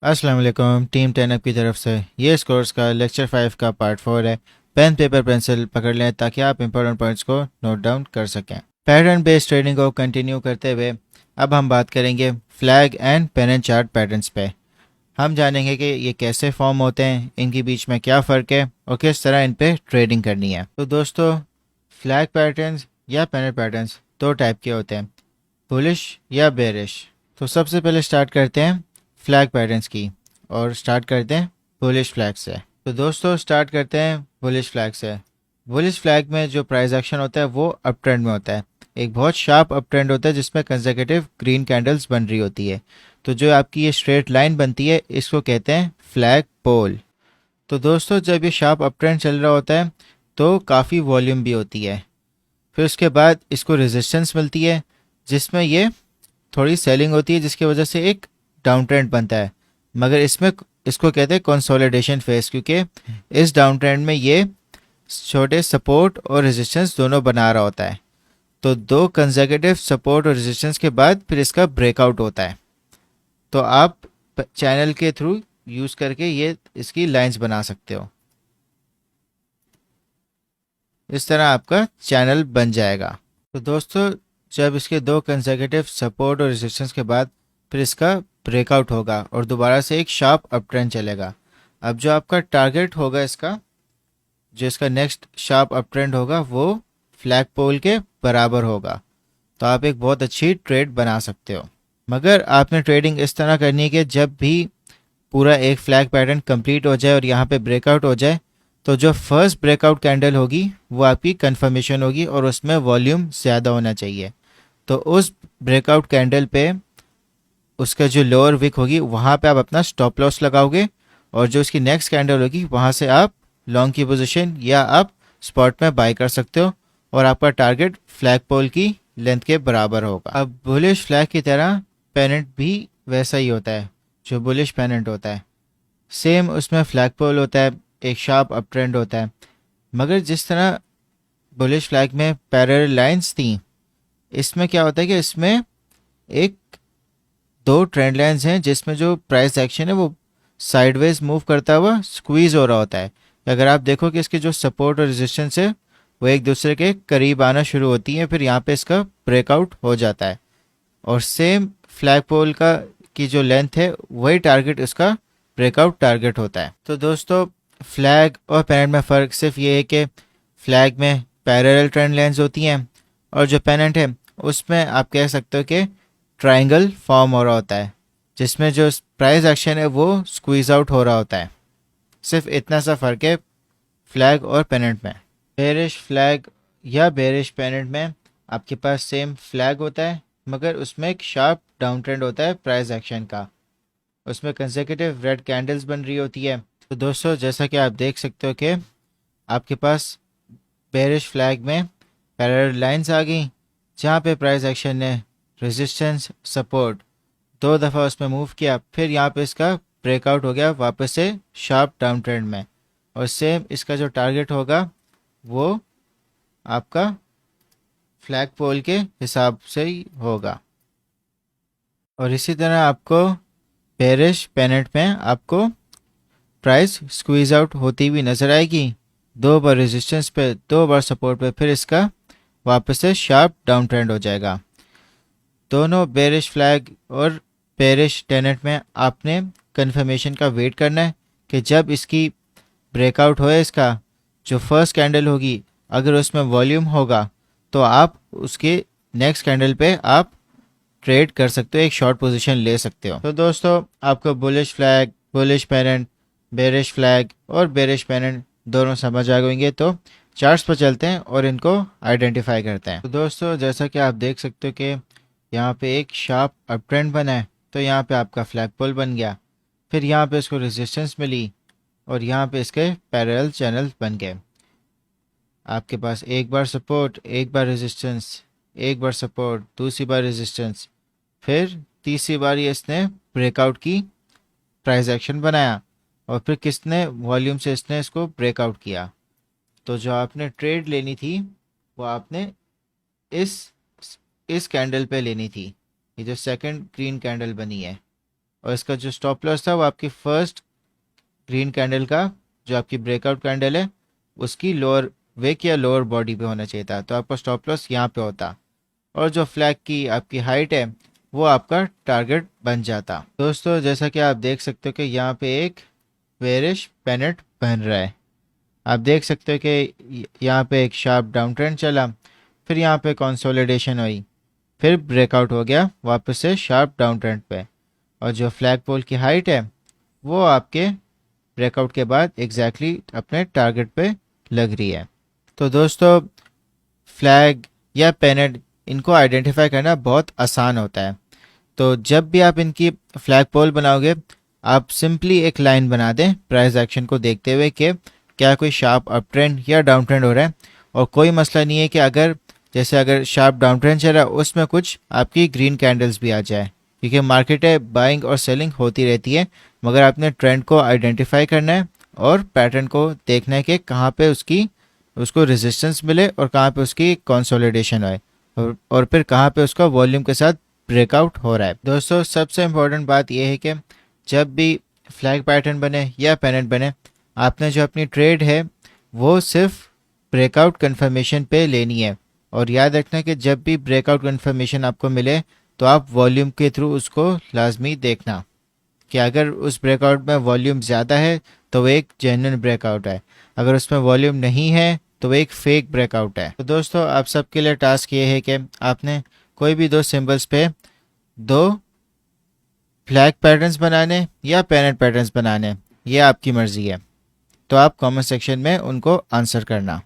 अस्सलाम वालेकुम। टीम 10 की तरफ से ये इस कोर्स का लेक्चर 5 का पार्ट 4 है। पेन पेपर पेंसिल पकड़ लें ताकि आप इंपॉर्टेंट पॉइंट्स को नोट डाउन कर सकें। पैटर्न बेस्ड ट्रेडिंग को कंटिन्यू करते हुए अब हम बात करेंगे flag and pen and chart patterns पे। हम जानेंगे कि ये कैसे फॉर्म होते हैं, इनके बीच में क्या फ़र्क है और किस तरह इन पे ट्रेडिंग करनी है। तो दोस्तों, फ्लैग पैटर्न्स या पेन पैटर्न्स दो टाइप के होते हैं, बुलिश या बेरिश। तो सबसे पहले स्टार्ट करते हैं फ्लैग पैटर्न्स की और स्टार्ट करते हैं बुलिश फ्लैग से। तो दोस्तों, स्टार्ट करते हैं बुलिश फ्लैग से। बुलिश फ्लैग में जो प्राइस एक्शन होता है वो अप ट्रेंड में होता है। एक बहुत शार्प अप ट्रेंड होता है जिसमें कंसेक्यूटिव ग्रीन कैंडल्स बन रही होती है। तो जो आपकी ये स्ट्रेट लाइन बनती है इसको कहते हैं फ्लैग पोल। तो दोस्तों, जब ये शार्प अप ट्रेंड चल रहा होता है तो काफ़ी वॉल्यूम भी होती है। फिर उसके बाद इसको रेजिस्टेंस मिलती है जिसमें ये थोड़ी सेलिंग होती है, जिसकी वजह से एक डाउन ट्रेंड बनता है। मगर इसमें इसको कहते हैं कंसोलिडेशन फेज, क्योंकि इस डाउन ट्रेंड में ये छोटे सपोर्ट और रेजिस्टेंस दोनों बना रहा होता है। तो दो कंसेक्यूटिव सपोर्ट और रेजिस्टेंस के बाद फिर इसका ब्रेकआउट होता है। तो आप चैनल के थ्रू यूज़ करके ये इसकी लाइंस बना सकते हो। इस तरह आपका चैनल बन जाएगा। तो दोस्तों, जब इसके दो कंसेक्यूटिव सपोर्ट और रेजिस्टेंस के बाद फिर इसका ब्रेकआउट होगा और दोबारा से एक शार्प अप ट्रेंड चलेगा। अब जो आपका टारगेट होगा इसका, जो इसका नेक्स्ट शार्प अप ट्रेंड होगा वो फ्लैग पोल के बराबर होगा। तो आप एक बहुत अच्छी ट्रेड बना सकते हो। मगर आपने ट्रेडिंग इस तरह करनी है कि जब भी पूरा एक फ्लैग पैटर्न कंप्लीट हो जाए और यहाँ पे ब्रेकआउट हो जाए, तो जो फर्स्ट ब्रेकआउट कैंडल होगी वो आपकी कंफर्मेशन होगी और उसमें वॉल्यूम ज़्यादा होना चाहिए। तो उस ब्रेकआउट कैंडल पे उसका जो लोअर विक होगी वहाँ पे आप अपना स्टॉप लॉस लगाओगे और जो उसकी नेक्स्ट कैंडल होगी वहाँ से आप लॉन्ग की पोजीशन या आप स्पॉट में बाय कर सकते हो और आपका टारगेट फ्लैग पोल की लेंथ के बराबर होगा। अब बुलिश फ्लैग की तरह पेनेंट भी वैसा ही होता है। जो बुलिश पेनेंट होता है सेम उसमें फ्लैग पोल होता है, एक शार्प अप ट्रेंड होता है। मगर जिस तरह बुलिश फ्लैग में पैरेलल लाइंस थी, इसमें क्या होता है कि इसमें एक दो ट्रेंड लाइंस हैं जिसमें जो प्राइस एक्शन है वो साइडवेज मूव करता हुआ स्क्वीज हो रहा होता है। अगर आप देखो कि इसके जो सपोर्ट और रेजिस्टेंस है वो एक दूसरे के करीब आना शुरू होती हैं, फिर यहाँ पे इसका ब्रेकआउट हो जाता है और सेम फ्लैग पोल का की जो लेंथ है वही टारगेट इसका ब्रेकआउट टारगेट होता है। तो दोस्तों, फ्लैग और पेनेंट में फ़र्क सिर्फ ये है कि फ्लैग में पैरेलल ट्रेंड लाइंस होती हैं और जो पेनेंट है उसमें आप कह सकते हो कि ट्रायंगल फॉर्म हो रहा होता है जिसमें जो प्राइस एक्शन है वो स्क्वीज आउट हो रहा होता है। सिर्फ इतना सा फ़र्क है फ्लैग और पेनेंट में। बेरिश फ्लैग या बेरिश पेनेंट में आपके पास सेम फ्लैग होता है मगर उसमें एक शार्प डाउन ट्रेंड होता है प्राइस एक्शन का। उसमें कंसेक्यूटिव रेड कैंडल्स बन रही होती है। तो दोस्तों, जैसा कि आप देख सकते हो कि आपके पास बेरिश फ्लैग में पैरेलल लाइंस आ गई जहाँ पे प्राइस एक्शन ने रेजिस्टेंस सपोर्ट दो दफ़ा उसमें मूव किया, फिर यहाँ पे इसका ब्रेकआउट हो गया वापस से शार्प डाउन ट्रेंड में। और सेम इसका जो टारगेट होगा वो आपका फ्लैग पोल के हिसाब से ही होगा। और इसी तरह आपको बेरिश पेनेंट में आपको प्राइस स्क्वीज आउट होती हुई नजर आएगी, दो बार रेजिस्टेंस पे दो बार सपोर्ट पे, फिर इसका वापस से शार्प डाउन ट्रेंड हो जाएगा। दोनों बेरिश फ्लैग और बेरिश टेनेंट में आपने कंफर्मेशन का वेट करना है कि जब इसकी ब्रेकआउट होए, इसका जो फर्स्ट कैंडल होगी अगर उसमें वॉल्यूम होगा तो आप उसके नेक्स्ट कैंडल पे आप ट्रेड कर सकते हो, एक शॉर्ट पोजीशन ले सकते हो। तो दोस्तों, आपको bullish flag, bullish pennant, bearish flag और बेरिश पेनेंट दोनों समझ आ गएंगे। तो चार्ट्स पर चलते हैं और इनको आइडेंटिफाई करते हैं। तो दोस्तों, जैसा कि आप देख सकते हो कि यहाँ पे एक शार्प अप ट्रेंड बना है, तो यहाँ पे आपका फ्लैग पोल बन गया, फिर यहाँ पे इसको रेजिस्टेंस मिली और यहाँ पे इसके पैरेलल चैनल बन गए। आपके पास एक बार सपोर्ट, एक बार रेजिस्टेंस, एक बार सपोर्ट, दूसरी बार रेजिस्टेंस, फिर तीसरी बार ये इसने ब्रेकआउट की प्राइस एक्शन बनाया और फिर किसने वॉल्यूम से इसने इसको ब्रेकआउट किया। तो जो आपने ट्रेड लेनी थी वो आपने इस इस कैंडल पे लेनी थी, ये जो सेकंड ग्रीन कैंडल बनी है। और इसका जो स्टॉप लॉस था वो आपकी फर्स्ट ग्रीन कैंडल का जो आपकी ब्रेकआउट कैंडल है उसकी लोअर वेक या लोअर बॉडी पे होना चाहिए था, तो आपका स्टॉप लॉस यहाँ पे होता और जो फ्लैग की आपकी हाइट है वो आपका टारगेट बन जाता। दोस्तों जैसा कि आप देख सकते हो कि यहाँ पे एक बेरिश पेनेट बन रहा है। आप देख सकते हो कि यहाँ पे एक शार्प डाउन ट्रेंड चला, फिर यहाँ पे कंसोलिडेशन हुई, फिर ब्रेकआउट हो गया वापस से शार्प डाउन ट्रेंड पे, और जो फ्लैग पोल की हाइट है वो आपके ब्रेकआउट के बाद एग्जैक्टली अपने टारगेट पे लग रही है। तो दोस्तों फ्लैग या पेनेट इनको आइडेंटिफाई करना बहुत आसान होता है। तो जब भी आप इनकी फ्लैग पोल बनाओगे आप सिंपली एक लाइन बना दें प्राइस एक्शन को देखते हुए कि क्या कोई शार्प अप ट्रेंड या डाउन ट्रेंड हो रहा है। और कोई मसला नहीं है कि अगर शार्प डाउन ट्रेंड चल रहा है उसमें कुछ आपकी ग्रीन कैंडल्स भी आ जाए, क्योंकि मार्केट है बाइंग और सेलिंग होती रहती है, मगर आपने ट्रेंड को आइडेंटिफाई करना है और पैटर्न को देखना है कि कहाँ पे उसको रेजिस्टेंस मिले और कहाँ पे उसकी कंसोलिडेशन होए और फिर कहाँ पे उसका वॉल्यूम के साथ ब्रेकआउट हो रहा है। दोस्तों सबसे इम्पोर्टेंट बात यह है कि जब भी फ्लैग पैटर्न बने या पेनेट बने आपने जो अपनी ट्रेड है वो सिर्फ ब्रेकआउट कंफर्मेशन पे लेनी है। और याद रखना कि जब भी ब्रेकआउट कंफर्मेशन आपको मिले तो आप वॉल्यूम के थ्रू उसको लाजमी देखना कि अगर उस ब्रेकआउट में वॉल्यूम ज़्यादा है तो वो एक जेन्युइन ब्रेकआउट है, अगर उसमें वॉल्यूम नहीं है तो वो एक फेक ब्रेकआउट है। तो दोस्तों आप सबके लिए टास्क ये है कि आपने कोई भी दो सिंबल्स पे दो फ्लैग पैटर्न्स बनाने या पेनेट पैटर्न्स बनाने, ये आपकी मर्ज़ी है। तो आप कमेंट सेक्शन में उनको आंसर करना।